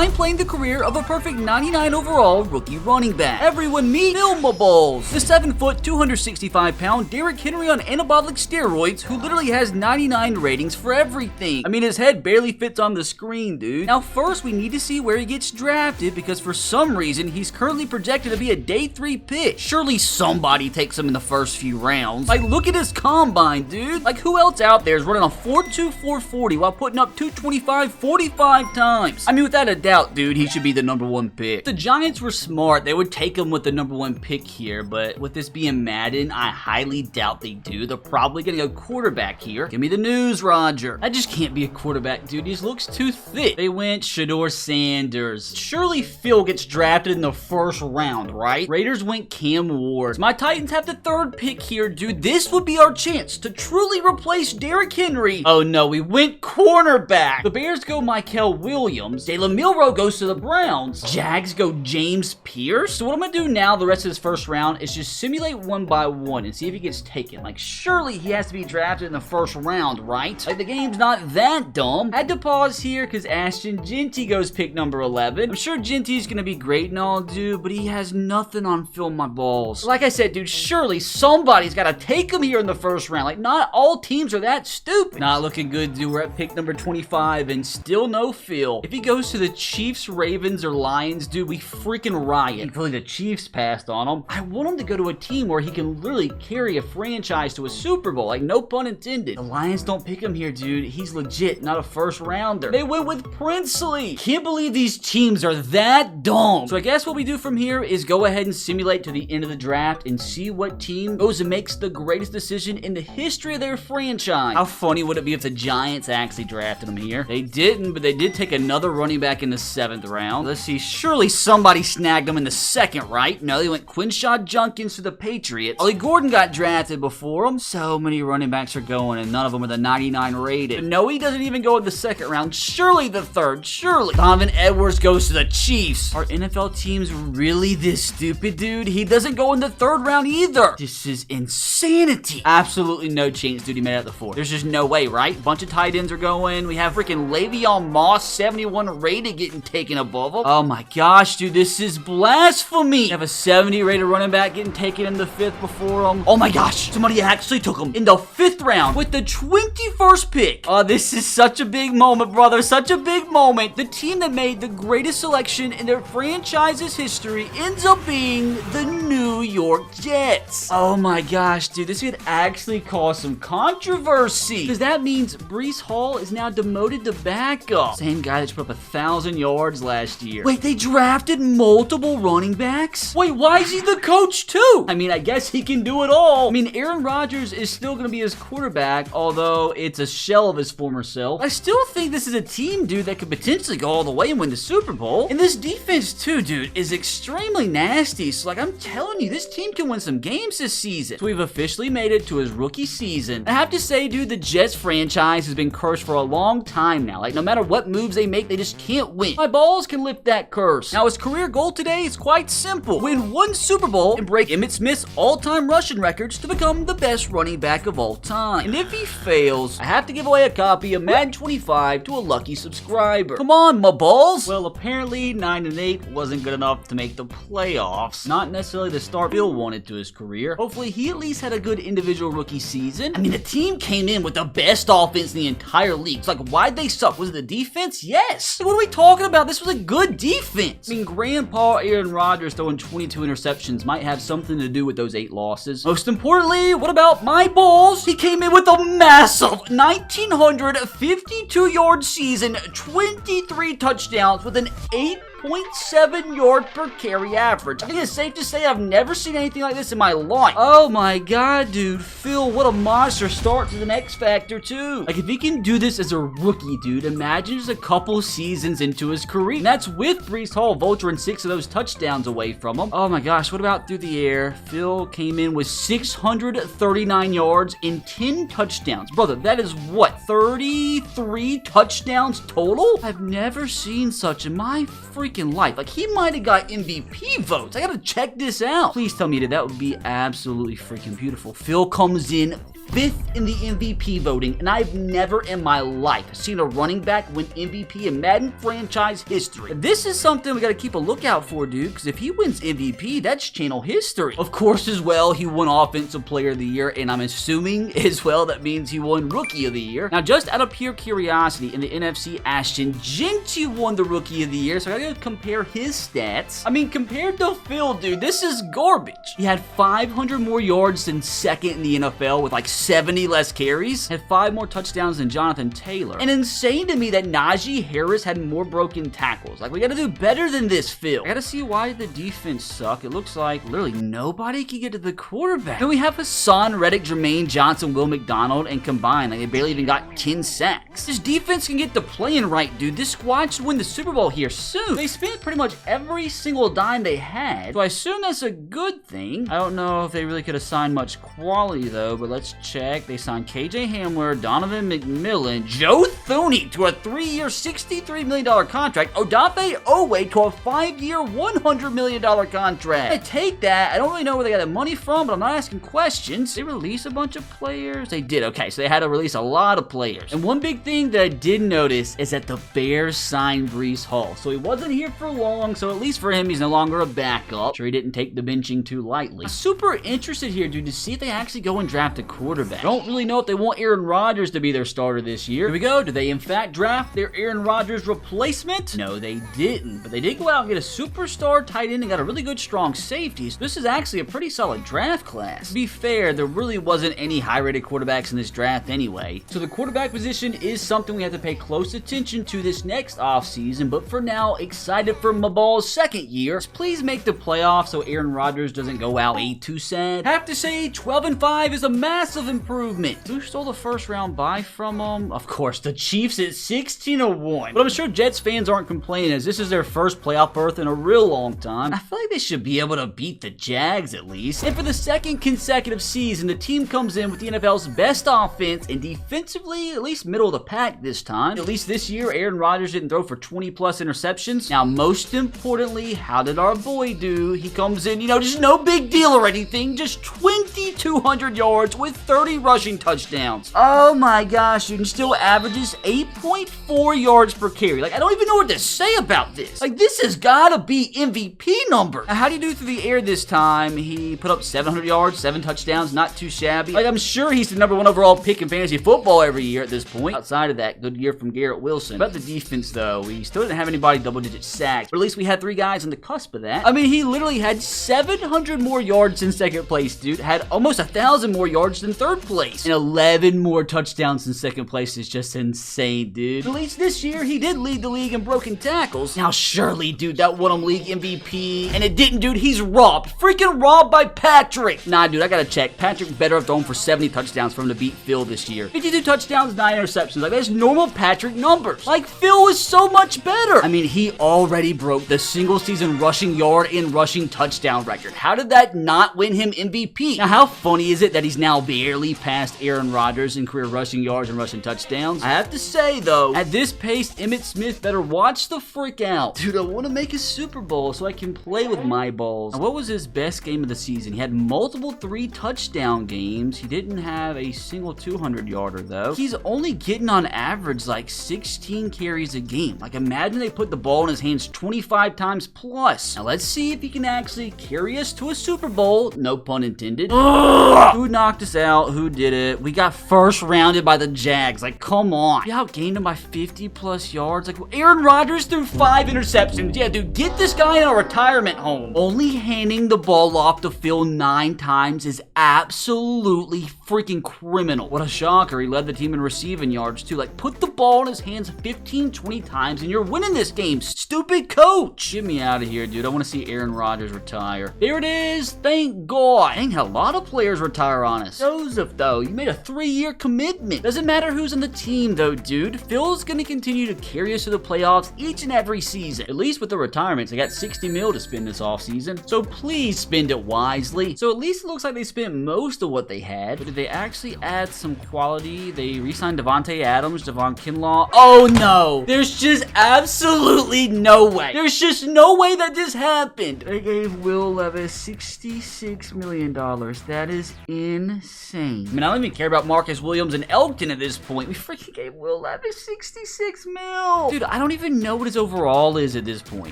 I'm playing the career of a perfect 99 overall rookie running back. Everyone meet Phil Balls, the 7-foot, 265-pound Derrick Henry on anabolic steroids who literally has 99 ratings for everything. I mean, his head barely fits on the screen, dude. Now, first, we need to see where he gets drafted because for some reason, he's currently projected to be a day 3 pick. Surely somebody takes him in the first few rounds. Like, look at his combine, dude. Like, who else out there is running a 4.2 440 while putting up 225 45 times? I mean, without a doubt, dude, he should be the number 1 pick. If the Giants were smart, they would take him with the number 1 pick here, but with this being Madden, I highly doubt they do. They're probably gonna go quarterback here. Give me the news, Roger. I just can't be a quarterback, dude. He just looks too thick. They went Shedeur Sanders. Surely Phil gets drafted in the first round, right? Raiders went Cam Ward. My Titans have the 3rd pick here, dude. This would be our chance to truly replace Derrick Henry. Oh no, we went cornerback. The Bears go Mykel Williams. Jalen Milroe goes to the Browns. Jags go James Pierce. So what I'm gonna do now the rest of this first round is just simulate 1 by 1 and see if he gets taken. Like, surely he has to be drafted in the first round, right? Like, the game's not that dumb. Had to pause here because Ashton Genty goes pick number 11. I'm sure Genty's gonna be great and all, dude, but he has nothing on Phil My Balls. Like I said, dude, surely somebody's gotta take him here in the first round. Like, not all teams are that stupid. Not looking good, dude. We're at pick number 25 and still no Phil. If he goes to the Chiefs, Ravens, or Lions, dude, we freaking riot. Thankfully, the Chiefs passed on him. I want him to go to a team where he can literally carry a franchise to a Super Bowl. Like, no pun intended. The Lions don't pick him here, dude. He's legit, not a first rounder. They went with Princely. Can't believe these teams are that dumb. So I guess what we do from here is go ahead and simulate to the end of the draft and see what team goes and makes the greatest decision in the history of their franchise. How funny would it be if the Giants actually drafted him here? They didn't, but they did take another running back in the 7th round. Let's see. Surely somebody snagged him in the 2nd, right? No, they went Quinshaw Junkins to the Patriots. Ollie Gordon got drafted before him. So many running backs are going, and none of them are the 99 rated. But no, he doesn't even go in the 2nd round. Surely the 3rd. Surely. Donovan Edwards goes to the Chiefs. Are NFL teams really this stupid, dude? He doesn't go in the 3rd round either. This is insanity. Absolutely no chance, dude. He made it out the 4th. There's just no way, right? Bunch of tight ends are going. We have freaking Le'Veon Moss, 71 rated, getting taken above him. Oh my gosh, dude. This is blasphemy. We have a 70 rated running back getting taken in the 5th before him. Oh my gosh. Somebody actually took him in the 5th round with the 21st pick. Oh, this is such a big moment, brother. Such a big moment. The team that made the greatest selection in their franchise's history ends up being the New York Jets. Oh my gosh, dude. This could actually cause some controversy because that means Breece Hall is now demoted to backup. Same guy that's put up 1,000 yards last year. Wait, they drafted multiple running backs? Wait, why is he the coach too? I mean, I guess he can do it all. I mean, Aaron Rodgers is still going to be his quarterback, although it's a shell of his former self. I still think this is a team, dude, that could potentially go all the way and win the Super Bowl. And this defense too, dude, is extremely nasty. So, like, I'm telling you, this team can win some games this season. So we've officially made it to his rookie season. I have to say, dude, the Jets franchise has been cursed for a long time now. Like, no matter what moves they make, they just can't win. My Balls can lift that curse. Now, his career goal today is quite simple. Win 1 Super Bowl and break Emmitt Smith's all-time rushing records to become the best running back of all time. And if he fails, I have to give away a copy of Madden 25 to a lucky subscriber. Come on, my balls! Well, apparently 9-8 wasn't good enough to make the playoffs. Not necessarily the start Bill wanted to his career. Hopefully, he at least had a good individual rookie season. I mean, the team came in with the best offense in the entire league. It's like, why'd they suck? Was it the defense? Yes! Like, what are we talking about? This was a good defense. I mean, Grandpa Aaron Rodgers throwing 22 interceptions might have something to do with those 8 losses. Most importantly, what about my balls? He came in with a massive 1,952-yard season, 23 touchdowns with an 8.7 yard per carry average. I think it's safe to say I've never seen anything like this in my life. Oh my god, dude. Phil, what a monster start to the X Factor, too. Like, if he can do this as a rookie, dude, imagine just a couple seasons into his career. And that's with Breece Hall vulturing 6 of those touchdowns away from him. Oh my gosh, what about through the air? Phil came in with 639 yards and 10 touchdowns. Brother, that is what? 33 touchdowns total? I've never seen such in my freaking life. Like, he might have got MVP votes. I gotta check this out. Please tell me that would be absolutely freaking beautiful. Phil comes in 5th in the MVP voting, and I've never in my life seen a running back win MVP in Madden franchise history. This is something we gotta keep a lookout for, dude, because if he wins MVP, that's channel history. Of course, as well, he won Offensive Player of the Year, and I'm assuming as well that means he won Rookie of the Year. Now, just out of pure curiosity, in the NFC, Ashton Jeanty won the Rookie of the Year, so I gotta compare his stats. I mean, compared to Phil, dude, this is garbage. He had 500 more yards than second in the NFL with like 70 less carries, had 5 more touchdowns than Jonathan Taylor. And insane to me that Najee Harris had more broken tackles. Like, we gotta do better than this, Phil. I gotta see why the defense suck. It looks like literally nobody can get to the quarterback. Then we have Hassan Reddick, Jermaine Johnson, Will McDonald, and combined, like, they barely even got 10 sacks. This defense can get the playing right, dude. This squad should win the Super Bowl here soon. They spent pretty much every single dime they had, so I assume that's a good thing. I don't know if they really could have signed much quality, though, but let's check. They signed KJ Hamler, Donovan McMillan, Joe Thuney to a 3-year, $63 million contract, Odafe Owe to a 5-year, $100 million contract. I take that. I don't really know where they got the money from, but I'm not asking questions. They release a bunch of players? They did. Okay, so they had to release a lot of players. And one big thing that I did notice is that the Bears signed Breece Hall. So he wasn't here for long, so at least for him, he's no longer a backup. Sure, he didn't take the benching too lightly. I'm super interested here, dude, to see if they actually go and draft a quarterback. I don't really know if they want Aaron Rodgers to be their starter this year. Here we go. Did they in fact draft their Aaron Rodgers replacement? No, they didn't. But they did go out and get a superstar tight end and got a really good strong safety. So this is actually a pretty solid draft class. To be fair, there really wasn't any high-rated quarterbacks in this draft anyway. So the quarterback position is something we have to pay close attention to this next offseason. But for now, excited for my ball's second year. Please make the playoffs so Aaron Rodgers doesn't go out way too sad. Have to say, 12-5 is a massive improvement. Who stole the first round bye from them? Of course, the Chiefs at 16-1. But I'm sure Jets fans aren't complaining, as this is their first playoff berth in a real long time. I feel like they should be able to beat the Jags at least. And for the second consecutive season, the team comes in with the NFL's best offense and defensively at least middle of the pack this time. At least this year, Aaron Rodgers didn't throw for 20+ interceptions. Now, most importantly, how did our boy do? He comes in, just no big deal or anything, just 2,200 yards with 30 rushing touchdowns. Oh my gosh, dude, and still averages 8.4 yards per carry. Like, I don't even know what to say about this. Like, this has gotta be MVP numbers. Now, how do you do through the air this time? He put up 700 yards, 7 touchdowns, not too shabby. Like, I'm sure he's the #1 overall pick in fantasy football every year at this point. Outside of that, good year from Garrett Wilson. About the defense, though, we still didn't have anybody double-digit sacks, but at least we had 3 guys on the cusp of that. I mean, he literally had 700 more yards in second place, dude. Had almost 1,000 more yards than third place. And 11 more touchdowns in second place is just insane, dude. At least this year, he did lead the league in broken tackles. Now, surely, dude, that won him league MVP. And it didn't, dude. He's robbed. Freaking robbed by Patrick. Nah, dude, I gotta check. Patrick better have thrown for 70 touchdowns for him to beat Phil this year. 52 touchdowns, 9 interceptions. Like, that's normal Patrick numbers. Like, Phil was so much better. I mean, he already broke the single season rushing yard and rushing touchdown record. How did that not win him MVP? Now, how funny is it that he's now barely past Aaron Rodgers in career rushing yards and rushing touchdowns? I have to say, though, at this pace, Emmitt Smith better watch the freak out. Dude, I want to make a Super Bowl so I can play with my balls. Now, what was his best game of the season? He had multiple 3-touchdown games. He didn't have a single 200-yarder, though. He's only getting on average like 16 carries a game. Like, imagine they put the ball in his hands 25 times plus. Now, let's see if he can actually carry us to a Super Bowl. No pun intended. Ugh! Who knocked us out? Who did it? We got first rounded by the Jags. Like, come on. We outgained him by 50+ yards. Like, Aaron Rodgers threw 5 interceptions. Yeah, dude, get this guy in a retirement home. Only handing the ball off to Phil 9 times is absolutely freaking criminal. What a shocker. He led the team in receiving yards, too. Like, put the ball in his hands 15, 20 times, and you're winning this game. Stupid coach. Get me out of here, dude. I want to see Aaron Rodgers retire. There it is. Thank God. Dang, a lot of players retire on us. Joseph, though, you made a 3-year commitment. Doesn't matter who's on the team, though, dude. Phil's going to continue to carry us to the playoffs each and every season. At least with the retirements, they got $60 million to spend this offseason. So please spend it wisely. So at least it looks like they spent most of what they had. But did they actually add some quality. They re-signed Devontae Adams, Devon Kinlaw. Oh no! There's just absolutely no way. There's just no way that this happened. They gave Will Levis $66 million. That is insane. I mean, I don't even care about Marcus Williams and Elkton at this point. We freaking gave Will Levis $66 mil. Dude, I don't even know what his overall is at this point.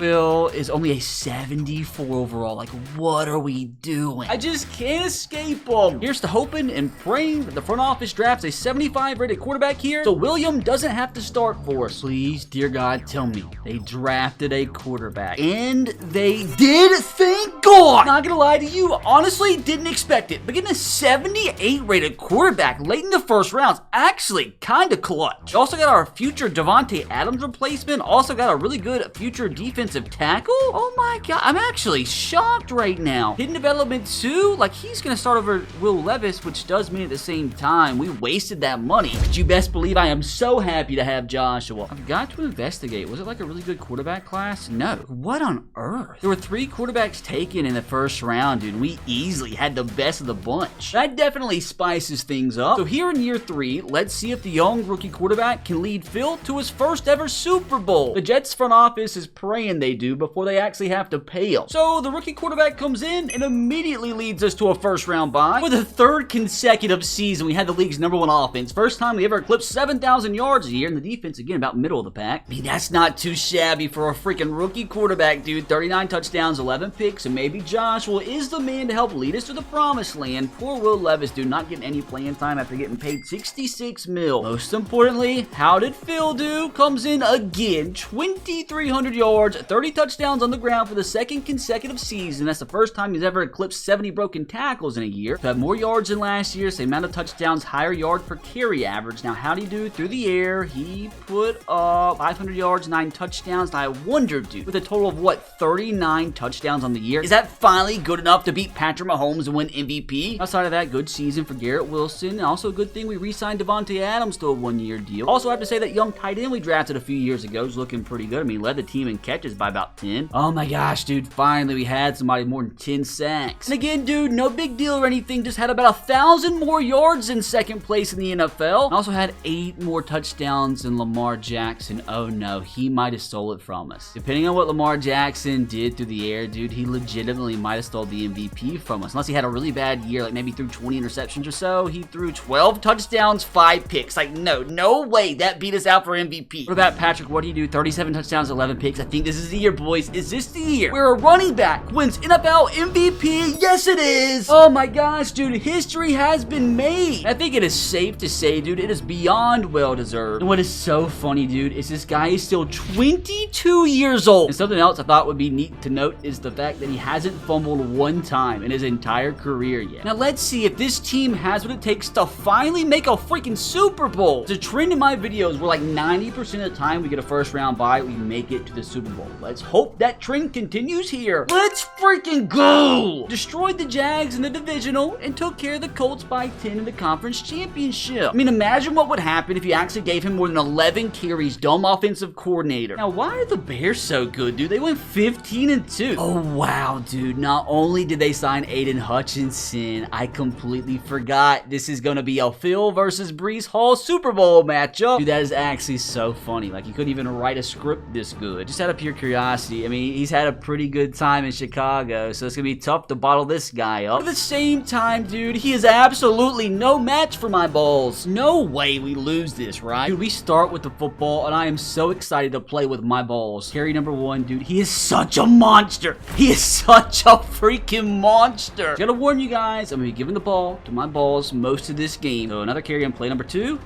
Will is only a 74 overall. Like, what are we doing? I just can't escape him. Here's to hoping and praying that the front office drafts a 75 rated quarterback here so William doesn't have to start for us. Please, dear God, tell me they drafted a quarterback. And they did, thank God. Not gonna lie to you, honestly didn't expect it. But getting a 78 rated quarterback late in the first round's actually kind of clutch. We also got our future Devontae Adams replacement. Also got a really good future defensive tackle. Oh my God, I'm actually shocked right now. Hidden development 2, like he's gonna start over Will Levis, which does mean at the same time we wasted that money. But you best believe I am so happy to have Joshua. I've got to investigate. Was it like a really good quarterback class? No. What on earth? There were 3 quarterbacks taken in the first round, dude. We easily had the best of the bunch. That definitely spices things up. So here in year 3, let's see if the young rookie quarterback can lead Phil to his first ever Super Bowl. The Jets front office is praying they do before they actually have to pay him. So the rookie quarterback comes in and immediately leads us to a first round bye. For the 3rd consecutive season, we had the league's #1 offense. First time we ever eclipsed 7,000 yards a year, and the defense, again, about middle of the pack. I mean, that's not too shabby for a freaking rookie quarterback, dude. 39 touchdowns, 11 picks, and maybe Joshua is the man to help lead us to the promised land. Poor Will Levis, dude, not getting any playing time after getting paid $66 mil. Most importantly, how did Phil do? Comes in again, 2,300 yards, 30 touchdowns on the ground for the 2nd consecutive season. That's the first time he's ever eclipsed 70 broken tackles in a year. So had more yards than last year, same amount of touchdowns, higher yard per carry average. Now, how'd he do through the air? He put up 500 yards, 9 touchdowns. Now, I wonder, dude, with a total of what, 39 touchdowns on the year, is that finally good enough to beat Patrick Mahomes and win MVP? Outside of that, good season for Garrett Wilson. And also a good thing we re-signed Devontae Adams to a 1-year deal. Also, I have to say that young tight end we drafted a few years ago is looking pretty good. I mean, led the team in catches by about 10. Oh my gosh, dude, finally we had somebody more than 10 sacks. And again, dude, no big deal or anything, just had about 1,000 more yards in 2nd place in the NFL. And also had 8 more touchdowns than Lamar Jackson. Oh no, he might have stole it from us. Depending on what Lamar Jackson did through the air, dude, he legitimately might have stole the MVP from us. Unless he had a really bad year, like maybe threw 20 interceptions or so. He threw 12 touchdowns, 5 picks. Like, no way that beat us out for MVP. What about Patrick? What do you do? 37 touchdowns, 11 picks. I think this is the year, boys. Is this the year where a running back wins NFL MVP? Yes, it is. Oh my gosh, dude, history has been made. I think it is safe to say, dude, it is beyond well-deserved. And what is so funny, dude, is this guy is still 22 years old. And something else I thought would be neat to note is the fact that he hasn't fumbled 1 time in his entire career yet. Now, let's see if this team has what it takes to finally make a freaking Super Bowl. It's a trend in my videos where like 90% of the time we get a first round bye, we make it to the Super Bowl. Let's hope that trend continues here. Let's freaking go! Destroyed the Jags in the divisional and took care of the Colts by 10 in the conference championship. I mean, imagine what would happen if you actually gave him more than 11 carries, dumb offensive coordinator. Now, why are the Bears so good, dude? They went 15-2. Oh, wow, dude. Not only did they sign Aiden Hutchinson, I completely forgot this is going to be a Phil versus Breece Hall Super Bowl matchup. Dude, that is actually so funny. Like, you couldn't even write a script this good. Just out of pure curiosity, I mean, he's had a pretty good time in Chicago, so it's going to be tough to bottle this guy up. At the same time, dude, he is absolutely no match for my balls. No way we lose this, right? Dude, we start with the football, and I am so excited to play with my balls. Carry number 1, dude, he is such a monster. He is such a freaking monster. Gotta warn you guys, I'm going to be giving the ball to my balls most of this game. So another carry on play number 2.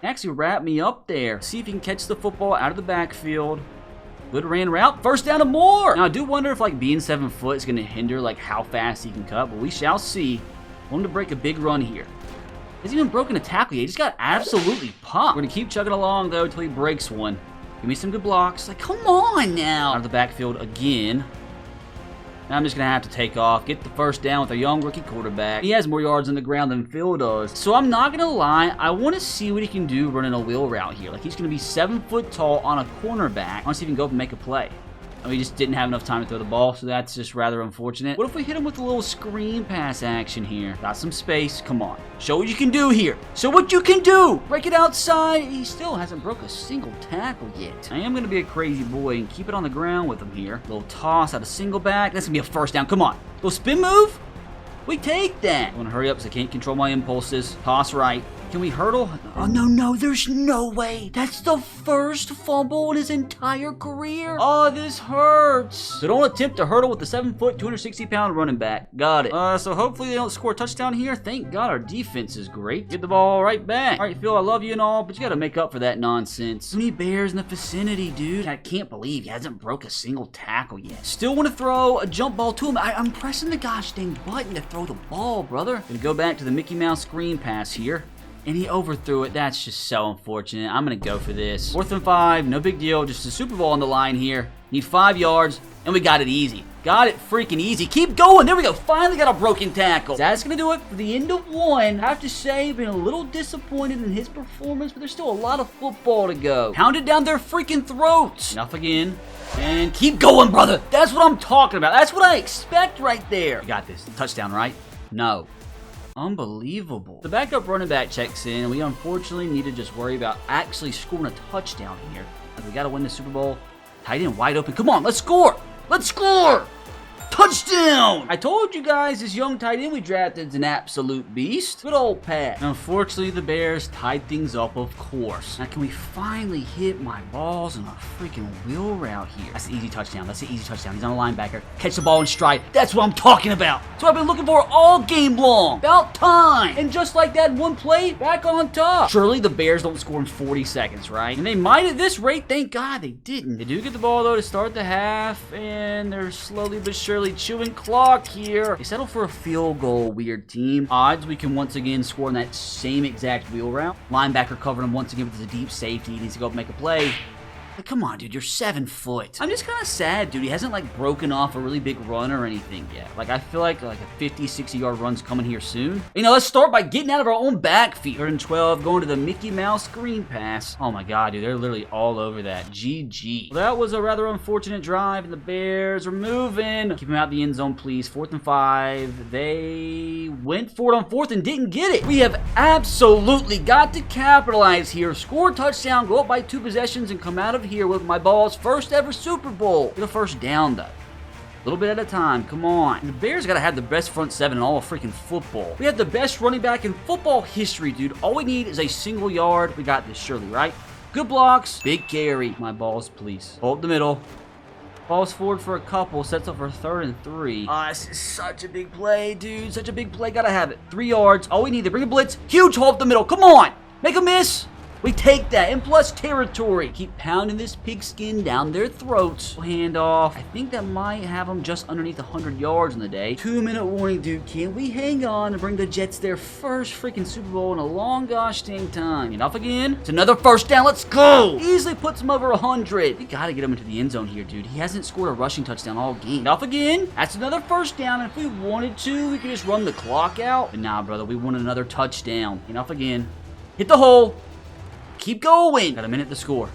Actually wrap me up there. See if he can catch the football out of the backfield. Good ran route. First down and more. Now, I do wonder if, like, being 7 foot is going to hinder, like, how fast he can cut, but we shall see. I want him to break a big run here. He hasn't even broken a tackle yet. He just got absolutely pumped. We're going to keep chugging along, though, until he breaks one. Give me some good blocks. Like, come on now. Out of the backfield again. Now I'm just going to have to take off, get the first down with a young rookie quarterback. He has more yards on the ground than Phil does. So I'm not going to lie, I want to see what he can do running a wheel route here. Like, he's going to be 7 foot tall on a cornerback. I want to see if he can go up and make a play. and we just didn't have enough time to throw the ball, so that's just rather unfortunate. What if we hit him with a little screen pass action here? Got some space. Come on. Show what you can do here. Show what you can do. Break it outside. He still hasn't broke a single tackle yet. I am going to be a crazy boy and keep it on the ground with him here. Little toss out of single back. That's going to be a first down. Come on. Little spin move. We take that. I want to hurry up because I can't control my impulses. Toss right. Can we hurdle? Oh, no, there's no way. That's the first fumble in his entire career. Oh, this hurts. So don't attempt to hurdle with the 7-foot, 260-pound running back. Got it. So hopefully they don't score a touchdown here. Thank God our defense is great. Get the ball right back. All right, Phil, I love you and all, but you got to make up for that nonsense. So many Bears in the vicinity, dude. I can't believe he hasn't broke a single tackle yet. Still want to throw a jump ball to him. I'm pressing the gosh dang button to throw the ball, brother. Gonna go back to the Mickey Mouse screen pass here. And he overthrew it. That's just so unfortunate. I'm going to go for this. 4th and 5. No big deal. Just a Super Bowl on the line here. Need 5 yards. And we got it easy. Got it freaking easy. Keep going. There we go. Finally got a broken tackle. That's going to do it for the end of one. I have to say, been a little disappointed in his performance, but there's still a lot of football to go. Pounded down their freaking throats. Enough again. And keep going, brother. That's what I'm talking about. That's what I expect right there. You got this. Touchdown, right? No. Unbelievable. The backup running back checks in, and we unfortunately need to just worry about actually scoring a touchdown here. Like, we got to win the Super Bowl. Tight end wide open. Come on, let's score. Let's score. Touchdown! I told you guys this young tight end we drafted is an absolute beast. Good old Pat. Unfortunately, the Bears tied things up, of course. Now, can we finally hit my balls on a freaking wheel route here? That's the easy touchdown. That's the easy touchdown. He's on a linebacker. Catch the ball in stride. That's what I'm talking about. That's what I've been looking for all game long. About time. And just like that, one play, back on top. Surely the Bears don't score in 40 seconds, right? And they might at this rate. Thank God they didn't. They do get the ball, though, to start the half, and they're slowly but surely chewing clock here. They settle for a field goal, weird team. Odds we can once again score in that same exact wheel route. Linebacker covered him once again with the deep safety. He needs to go up and make a play. Like, come on, dude, you're 7 foot. I'm just kind of sad, dude. He hasn't, like, broken off a really big run or anything yet. Like, I feel like a 50, 60-yard run's coming here soon. You know, let's start by getting out of our own backfield. 3rd and 12, going to the Mickey Mouse screen pass. Oh, my God, dude, they're literally all over that. GG. Well, that was a rather unfortunate drive, and the Bears are moving. Keep him out the end zone, please. 4th and 5. They went for it on 4th and didn't get it. We have absolutely got to capitalize here. Score a touchdown, go up by 2 possessions, and come out of here with my Ball's first ever Super Bowl. Get a first down, though. A little bit at a time. Come on. The Bears got to have the best front 7 in all of freaking football. We have the best running back in football history, dude. All we need is a single yard. We got this, surely, right? Good blocks. Big carry. My Balls, please. Hold the middle. Falls forward for a couple. Sets up for 3rd and 3. This is such a big play, dude. Such a big play. Gotta have it. 3 yards. All we need. They bring a blitz. Huge hole up the middle. Come on. Make a miss. We take that, and plus territory. Keep pounding this pigskin down their throats. Handoff. I think that might have them just underneath 100 yards in the day. 2-minute warning, dude. Can we hang on and bring the Jets their first freaking Super Bowl in a long gosh dang time? Enough again. It's another first down. Let's go. Easily puts him over 100. We gotta get him into the end zone here, dude. He hasn't scored a rushing touchdown all game. Enough again. That's another first down, and if we wanted to, we could just run the clock out. But nah, brother, we want another touchdown. Enough again. Hit the hole. Keep going. Got a minute to score.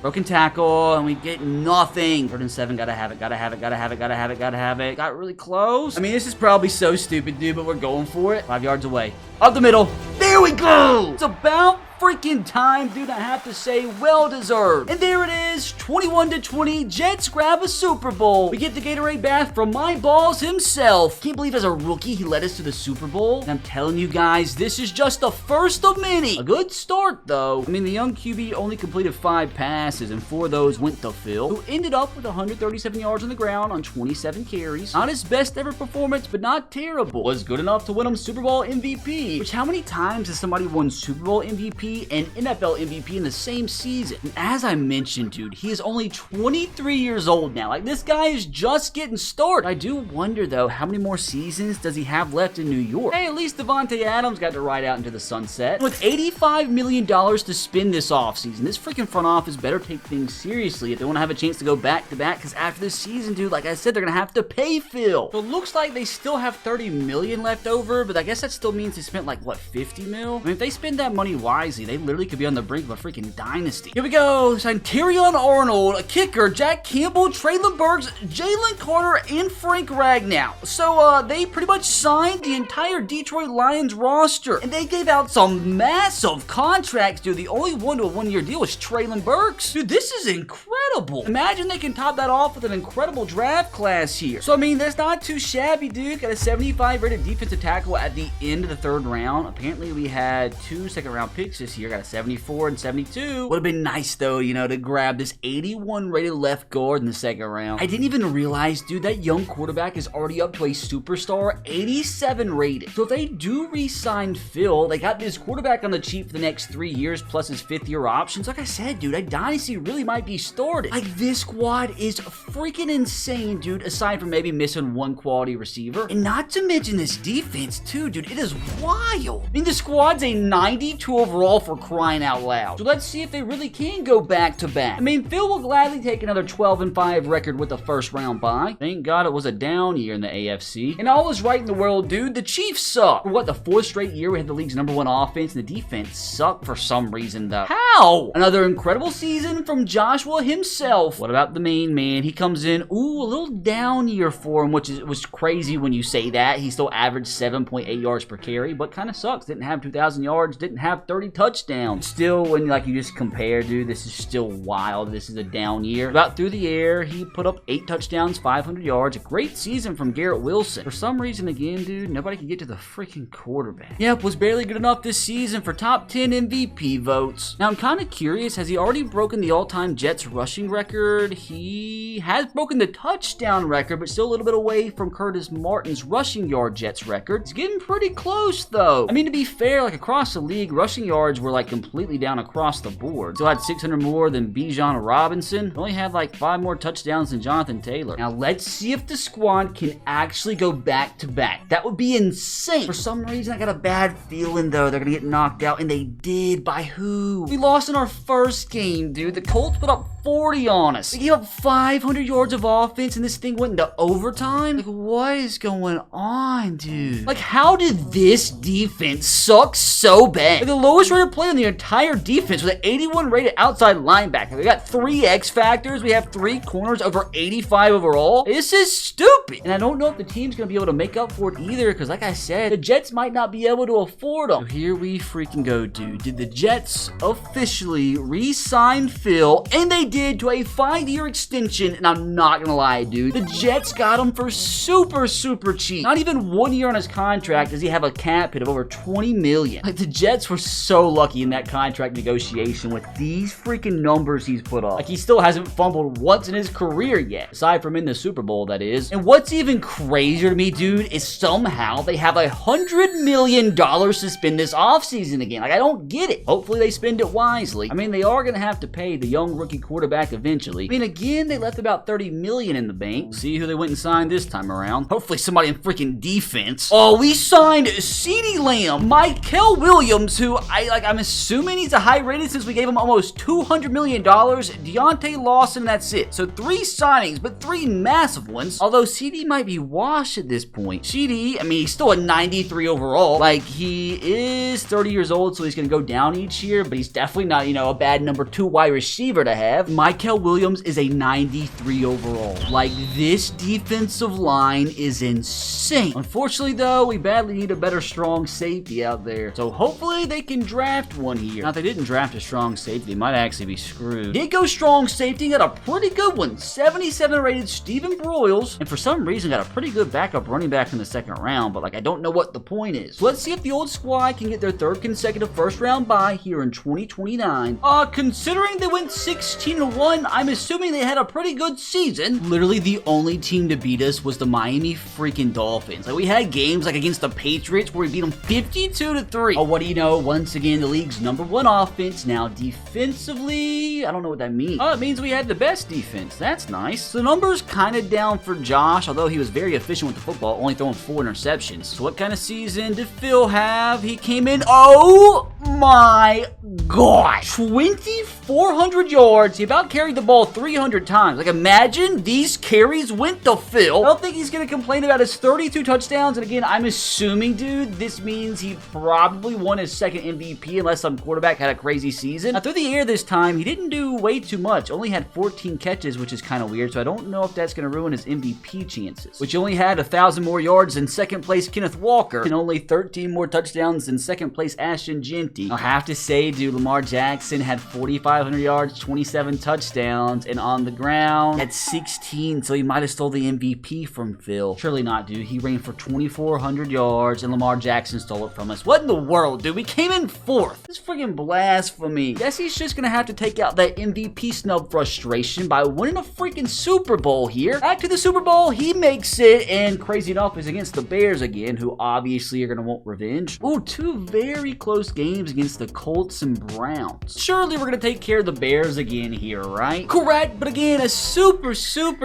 Broken tackle, and we get nothing. 3rd and 7, gotta have it, gotta have it, gotta have it, gotta have it, gotta have it. Got really close. I mean, this is probably so stupid, dude, but we're going for it. 5 yards away. Up the middle. There we go. It's about freaking time, dude. I have to say, well deserved. And there it is, 21-20. Jets grab a Super Bowl. We get the Gatorade bath from my Balls himself. Can't believe as a rookie he led us to the Super Bowl. And I'm telling you guys, this is just the first of many. A good start, though. I mean, the young QB only completed 5 passes, and 4 of those went to Phil, who ended up with 137 yards on the ground on 27 carries. Not his best ever performance, but not terrible. Was good enough to win him Super Bowl MVP. Which, how many times has somebody won Super Bowl MVP and NFL MVP in the same season? And as I mentioned, dude, he is only 23 years old now. Like, this guy is just getting started. I do wonder, though, how many more seasons does he have left in New York? Hey, at least Devontae Adams got to ride out into the sunset. With $85 million to spend this offseason, this freaking front office better take things seriously if they want to have a chance to go back-to-back, because after this season, dude, like I said, they're going to have to pay Phil. So it looks like they still have $30 million left over, but I guess that still means they spent, like, what, $50 million? I mean, if they spend that money wisely, honestly, they literally could be on the brink of a freaking dynasty. Here we go. Signed Tyrion Arnold, a kicker, Jack Campbell, Traylon Burks, Jalen Carter, and Frank Ragnow. So, they pretty much signed the entire Detroit Lions roster. And they gave out some massive contracts, dude. The only one to a one-year deal was Traylon Burks. Dude, this is incredible. Imagine they can top that off with an incredible draft class here. So, I mean, that's not too shabby, dude. Got a 75 rated defensive tackle at the end of the third round. Apparently, we had 2 second-round picks this year. Got a 74 and 72. Would have been nice, though, you know, to grab this 81 rated left guard in the second round. I didn't even realize, dude, that young quarterback is already up to a superstar 87 rated. So if they do re-sign Phil, they got this quarterback on the cheap for the next 3 years plus his 5th-year options. Like I said, dude, a dynasty really might be started. Like, this squad is freaking insane, dude, aside from maybe missing one quality receiver. And not to mention this defense, too, dude. It is wild. I mean, the squad's a 92 overall for crying out loud. So let's see if they really can go back-to-back. I mean, Phil will gladly take another 12-5 record with a first-round bye. Thank God it was a down year in the AFC. And all is right in the world, dude. The Chiefs suck. For what, the 4th straight year we had the league's #1 offense, and the defense sucked for some reason, though. How? Another incredible season from Joshua himself. What about the main man? He comes in, ooh, a little down year for him, which was crazy when you say that. He still averaged 7.8 yards per carry, but kind of sucks. Didn't have 2,000 yards, didn't have 30 touchdowns. Still, when like you just compare, dude, this is still wild. This is a down year. About through the air, he put up 8 touchdowns, 500 yards. A great season from Garrett Wilson. For some reason, again, dude, nobody could get to the freaking quarterback. Yep, was barely good enough this season for top 10 MVP votes. Now, I'm kind of curious, has he already broken the all-time Jets rushing record? He has broken the touchdown record, but still a little bit away from Curtis Martin's rushing yard Jets record. He's getting pretty close, though. I mean, to be fair, like across the league, rushing yards were like completely down across the board. Still had 600 more than Bijan Robinson. Only had like 5 more touchdowns than Jonathan Taylor. Now, let's see if the squad can actually go back-to-back. That would be insane. For some reason, I got a bad feeling, though, they're gonna get knocked out, and they did. By who? We lost in our first game, dude. The Colts put up 40 on us. They gave up 500 yards of offense, and this thing went into overtime? Like, what is going on, dude? Like, how did this defense suck so bad? Like, the lowest rated player in the entire defense with an 81 rated outside linebacker. We got 3 X factors. We have 3 corners over 85 overall. This is stupid. And I don't know if the team's gonna be able to make up for it either, because like I said, the Jets might not be able to afford them. So here we freaking go, dude. Did the Jets officially re-sign Phil? And they did, to a 5-year extension, and I'm not gonna lie, dude. The Jets got him for super cheap. Not even 1 year on his contract does he have a cap hit of over $20 million. Like, the Jets were so lucky in that contract negotiation with these freaking numbers he's put up. Like, he still hasn't fumbled once in his career yet, aside from in the Super Bowl, that is. And what's even crazier to me, dude, is somehow they have $100 million to spend this offseason again. Like, I don't get it. Hopefully they spend it wisely. I mean, they are gonna have to pay the young rookie quarterback eventually. I mean, again, they left about $30 million in the bank. See who they went and signed this time around. Hopefully somebody in freaking defense. Oh, we signed CeeDee Lamb, Mykel Williams, who I'm assuming he's a high rated since we gave him almost $200 million. Deontay Lawson, that's it. So 3 signings, but 3 massive ones. Although CeeDee might be washed at this point. CeeDee, I mean, he's still a 93 overall. Like, he is 30 years old, so he's gonna go down each year, but he's definitely not, you know, a bad number 2 wide receiver to have. Mykel Williams is a 93 overall. Like, this defensive line is insane. Unfortunately, though, we badly need a better strong safety out there. So hopefully they can draft one here. Now, if they didn't draft a strong safety, they might actually be screwed. Did go strong safety, got a pretty good one. 77 rated Stephen Broyles, and for some reason got a pretty good backup running back in the second round, but like, I don't know what the point is. So let's see if the old squad can get their 3rd consecutive first round bye here in 2029. Considering they went 16-1, I'm assuming they had a pretty good season. Literally the only team to beat us was the Miami freaking Dolphins. Like, we had games like against the Patriots where we beat them 52-3. Oh, what do you know? Once again, the league's #1 offense. Now, defensively, I don't know what that means. Oh, it means we had the best defense. That's nice. So the numbers kind of down for Josh, although he was very efficient with the football, only throwing 4 interceptions. So what kind of season did Phil have? He came in, oh my God. 2,400 yards. He about carried the ball 300 times. Like, imagine these carries went to Phil. I don't think he's going to complain about his 32 touchdowns. And again, I'm assuming, dude, this means he probably won his second MVP unless some quarterback had a crazy season. Now, through the air this time, he didn't do way too much. Only had 14 catches, which is kind of weird. So I don't know if that's going to ruin his MVP chances, which only had 1,000 more yards than second place Kenneth Walker and only 13 more touchdowns than second place Ashton Jeanty. I'll have to say, dude, Lamar Jackson had 4,500 yards, 27 touchdowns, and on the ground had 16, so he might have stole the MVP from Phil. Surely not, dude. He ran for 2,400 yards, and Lamar Jackson stole it from us. What in the world, dude? We came in 4th. This is freaking blasphemy. Guess he's just gonna have to take out that MVP snub frustration by winning a freaking Super Bowl here. Back to the Super Bowl, he makes it, and crazy enough is against the Bears again, who obviously are gonna want revenge. Ooh, 2 very close games against the Colts and Browns. Surely we're gonna take care of the Bears again here, right? Correct, but again, a super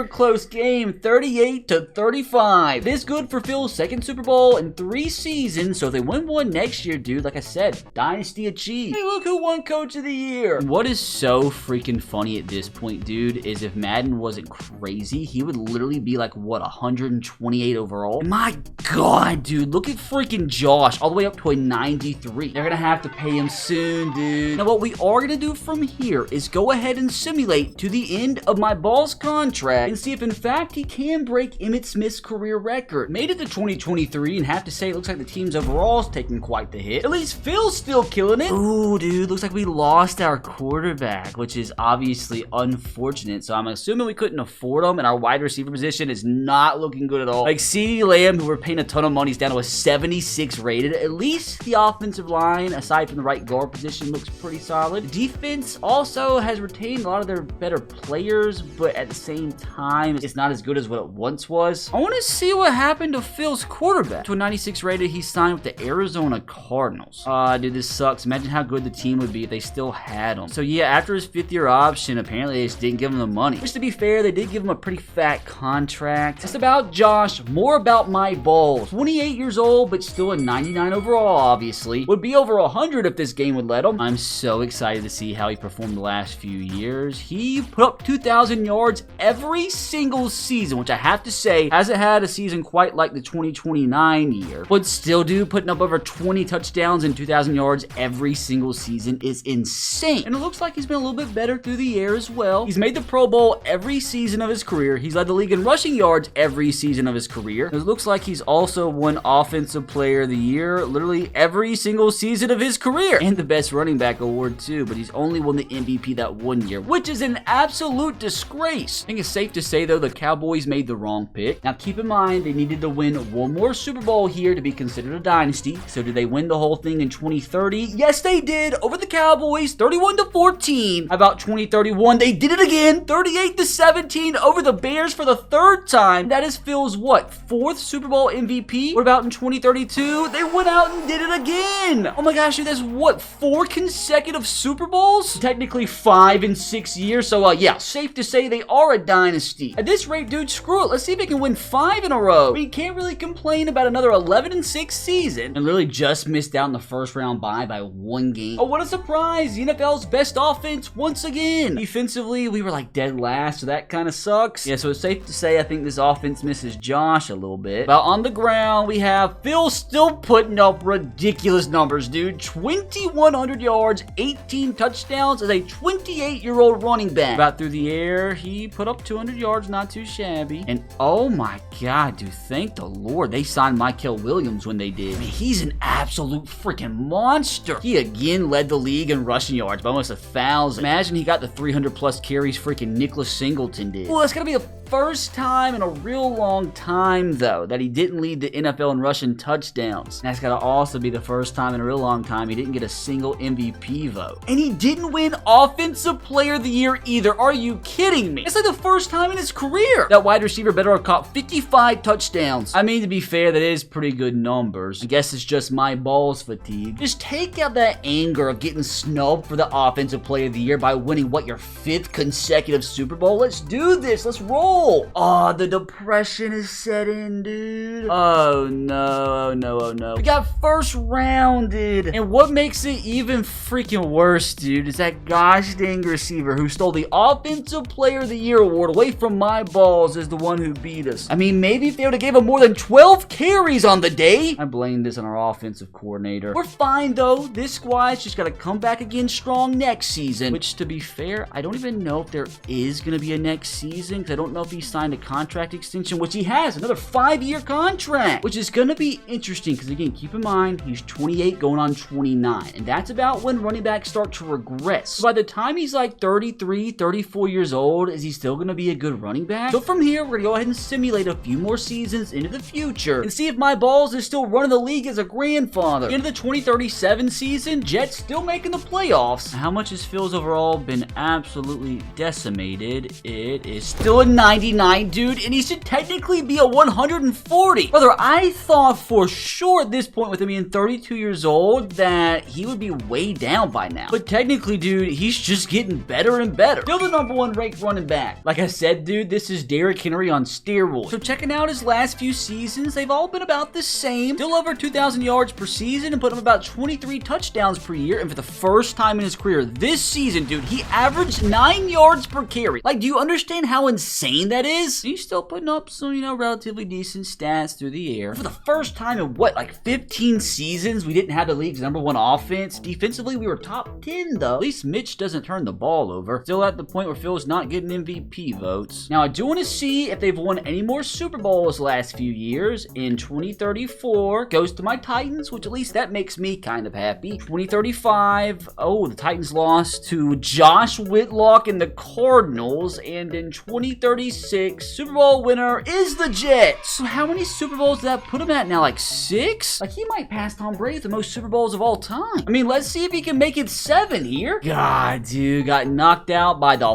close game, 38-35. This good for Phil's second Super Bowl in 3 seasons, so if they win one next year, dude, like I said, Dynasty achieved. Hey, look who won Coach of the Year. And what is so freaking funny at this point, dude, is if Madden wasn't crazy, he would literally be like, what, 128 overall? My God, dude, look at freaking Josh, all the way up to a 93. They're gonna have to pay him soon, dude. Now, what we are gonna do from here is go ahead and simulate to the end of my Ball's contract and see if in fact he can break Emmitt Smith's career record. Made it to 2023 and have to say it looks like the team's overall is taking quite the hit. At least Phil's still killing it. Ooh, dude, looks like we lost our quarterback, which is obviously unfortunate. So I'm assuming we couldn't afford him, and our wide receiver position is not looking good at all. Like CeeDee Lamb, who we're paying a ton of money, is down to a 76 rated. At least the offensive line, aside from the right guard position, looks pretty solid. The defense also has retained a lot of their better players, but at the same time, it's not as good as what it once was. I want to see what happened to Phil's quarterback. To a 96 rated, he signed with the Arizona Cardinals. Dude, this sucks. Imagine how good the team would be if they still had him. So yeah, after his 5th-year option, apparently they just didn't give him the money. Which, to be fair, they did give him a pretty fat contract. It's about Josh, more about my balls. 28 years old, but still a 99 overall, obviously. Would be over 100 if this game would let him. I'm so excited to see how he performed the last few years. He put up 2,000 yards every single season, which I have to say hasn't had a season quite like the 2029 year. But still, dude, putting up over 20 touchdowns and 2,000 yards every single season is insane. And it looks like he's been a little bit better through the air as well. He's made the Pro Bowl every season of his career. He's led the league in rushing yards every season of his career. It looks like he's also won Offensive Player of the Year literally every single season of his career. And the Best Running Back award too, but he's only won the MVP that one year, which is an absolute disgrace. I think it's safe to say, though, the Cowboys made the wrong pick. Now, keep in mind, they needed to win one more Super Bowl here to be considered a dynasty. So did they win the whole thing in 2030? Yes, they did, over the Cowboys, 31-14. How about 2031? They did it again, 38-17 over the Bears for the 3rd time. That is Phil's, what, 4th Super Bowl MVP? What about in 2032? They went out and did it again. Oh my gosh, dude, that's what, 4 consecutive Super Bowls? Technically 5 in 6 years, so yeah, safe to say they are a dynasty. At this rate, dude, screw it. Let's see if they can win 5 in a row. We can't really complain about another 11-6 season. And literally just missed out in the first round by 1 game. Oh, what a surprise. The NFL's best offense once again. Defensively, we were like dead last, so that kind of sucks. Yeah, so it's safe to say I think this offense misses Josh a little bit. But on the ground, we have Phil still putting up ridiculous numbers, dude. 2,100 yards, 18 touchdowns as a 28-year-old running back. About through the air, he put up 200 yards, not too shabby. And oh my God, dude, thank the Lord they signed Mykel Williams when they did. I mean, he's an absolute freaking monster. He again led the league in rushing yards by almost 1,000. Imagine he got the 300+ carries freaking Nicholas Singleton did. Well, that's gonna be a first time in a real long time, though, that he didn't lead the NFL in rushing touchdowns. And that's gotta also be the first time in a real long time he didn't get a single MVP vote. And he didn't win Offensive Player of the Year either. Are you kidding me? It's like the first time in his career. That wide receiver better have caught 55 touchdowns. I mean, to be fair, that is pretty good numbers. I guess it's just my balls fatigue. Just take out that anger of getting snubbed for the Offensive Player of the Year by winning, what, your 5th consecutive Super Bowl? Let's do this. Let's roll. goal. Oh, the depression is set in, dude. Oh, no, no, oh, no. We got first rounded. And what makes it even freaking worse, dude, is that gosh dang receiver who stole the Offensive Player of the Year award away from my balls is the one who beat us. I mean, maybe if they would have gave him more than 12 carries on the day. I blame this on our offensive coordinator. We're fine, though. This squad's just got to come back again strong next season, which, to be fair, I don't even know if there is going to be a next season, because I don't know if he signed a contract extension, which he has, another 5-year contract, which is going to be interesting, because, again, keep in mind, he's 28 going on 29, and that's about when running backs start to regress. So by the time he's like 33, 34 years old, is he still going to be a good running back? So from here, we're going to go ahead and simulate a few more seasons into the future and see if my balls is still running the league as a grandfather. Into the 2037 season, Jets still making the playoffs. How much has Phil's overall been absolutely decimated? It is still a 99, dude, and he should technically be a 140. Brother, I thought for sure at this point with him being 32 years old that he would be way down by now. But technically, dude, he's just getting better and better. Still the #1 ranked running back. Like I said, dude, this is Derrick Henry on steroids. So checking out his last few seasons, they've all been about the same. Still over 2,000 yards per season and putting up about 23 touchdowns per year. And for the first time in his career this season, dude, he averaged 9 yards per carry. Like, do you understand how insane that is? He's still putting up some, you know, relatively decent stats through the air. For the first time in what, like 15 seasons, we didn't have the league's #1 offense. Defensively, we were top 10, though. At least Mitch doesn't turn the ball over. Still at the point where Phil's not getting MVP votes. Now, I do want to see if they've won any more Super Bowls the last few years. In 2034, goes to my Titans, which at least that makes me kind of happy. 2035, oh, the Titans lost to Josh Whitlock and the Cardinals. And in 2036, Super Bowl winner is the Jets. So how many Super Bowls did that put him at now? Like 6? Like, he might pass Tom Brady with the most Super Bowls of all time. I mean, let's see if he can make it 7 here. God, dude, got knocked out by the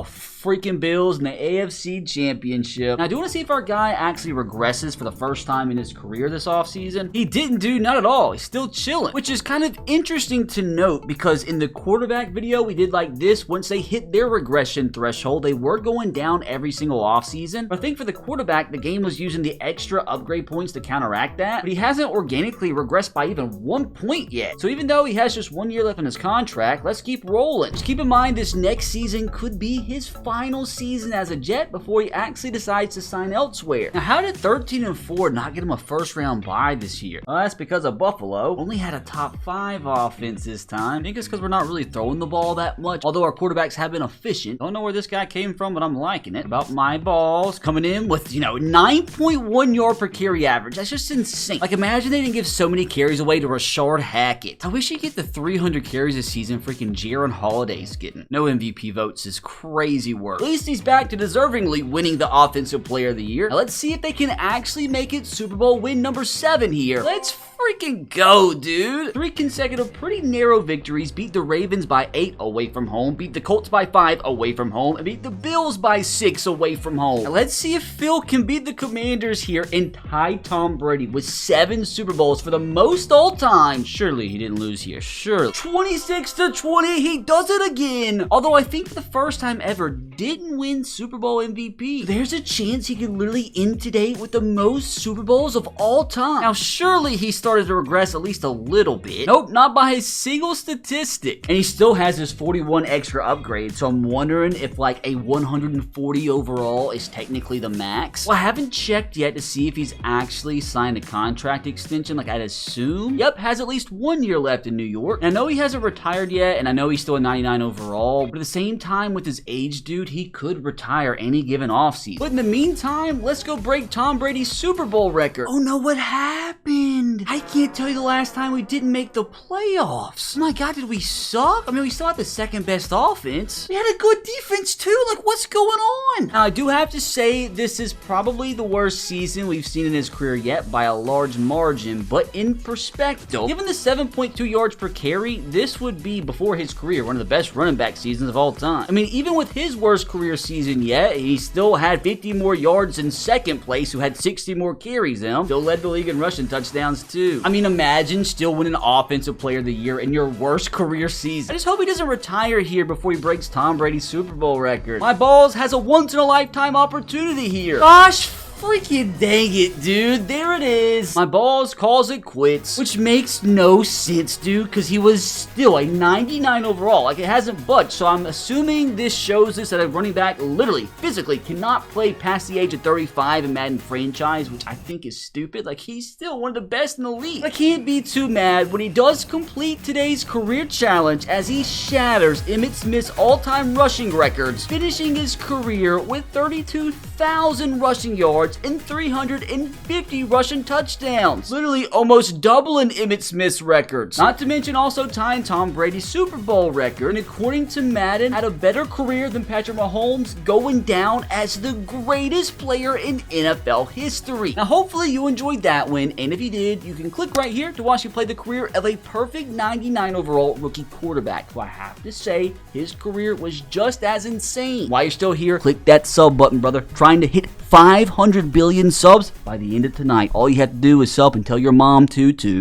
freaking Bills in the AFC Championship. Now, I do want to see if our guy actually regresses for the first time in his career this offseason. He didn't, do not at all. He's still chilling, which is kind of interesting to note because in the quarterback video we did like this, once they hit their regression threshold, they were going down every single offseason. But I think for the quarterback, the game was using the extra upgrade points to counteract that, but he hasn't organically regressed by even 1 point yet. So even though he has just 1 year left in his contract, let's keep rolling. Just keep in mind this next season could be his final season as a Jet before he actually decides to sign elsewhere. Now, how did 13-4 not get him a first round bye this year? Well, that's because of Buffalo only had a top 5 offense this time. I think it's because we're not really throwing the ball that much, although our quarterbacks have been efficient. Don't know where this guy came from, but I'm liking it. About my balls coming in with, you know, 9.1 yard per carry average. That's just insane. Like, imagine they didn't give so many carries away to Rashard Hackett. I wish he'd get the 300 carries this season freaking Jaron Holiday's getting. No MVP votes is crazy work. At least he's back to deservingly winning the Offensive Player of the Year. Now let's see if they can actually make it Super Bowl win #7 here. Let's freaking go, dude. 3 consecutive pretty narrow victories. Beat the Ravens by 8 away from home. Beat the Colts by 5 away from home. And beat the Bills by 6 away from home. Now let's see if Phil can beat the Commanders here and tie Tom Brady with 7 Super Bowls for the most all time. Surely he didn't lose here. Surely. 26-20. He does it again. Although I think for the first time ever didn't win Super Bowl MVP. There's a chance he could literally end today with the most Super Bowls of all time. Now surely he started to regress at least a little bit. Nope, not by a single statistic. And he still has his 41 extra upgrades, so I'm wondering if like a 140 overall is technically the max. Well, I haven't checked yet to see if he's actually signed a contract extension like I'd assume. Yep, has at least 1 year left in New York. And I know he hasn't retired yet, and I know he's still a 99 overall, but at the same time with his age, dude, he could retire any given offseason. But in the meantime, let's go break Tom Brady's Super Bowl record. Oh no, what happened? I can't tell you the last time we didn't make the playoffs. Oh my God, did we suck? I mean, we still had the second best offense. We had a good defense too. Like, what's going on? Now, I do have to say this is probably the worst season we've seen in his career yet by a large margin, but in perspective, given the 7.2 yards per carry, this would be before his career one of the best running back seasons of all time. I mean, even with his worst career season yet, he still had 50 more yards in second place, who had 60 more carries in him. Still led the league in rushing touchdowns too. I mean, imagine still winning Offensive Player of the Year in your worst career season. I just hope he doesn't retire here before he breaks Tom Brady's Super Bowl record. My balls has a once-in-a-lifetime opportunity here. Gosh, freaking dang it, dude. There it is. My balls calls it quits, which makes no sense, dude, because he was still a 99 overall. Like, it hasn't budged, so I'm assuming this shows us that a running back literally, physically cannot play past the age of 35 in Madden franchise, which I think is stupid. Like, he's still one of the best in the league. I can't be too mad when he does complete today's career challenge as he shatters Emmitt Smith's all-time rushing records, finishing his career with 32,000 rushing yards and 350 rushing touchdowns. Literally almost doubling Emmitt Smith's records. Not to mention also tying Tom Brady's Super Bowl record, and according to Madden, had a better career than Patrick Mahomes, going down as the greatest player in NFL history. Now hopefully you enjoyed that win, and if you did, you can click right here to watch me play the career of a perfect 99 overall rookie quarterback, who I have to say, his career was just as insane. While you're still here, click that sub button, brother. Trying to hit 500 billion subs by the end of tonight. All you have to do is sub and tell your mom to too.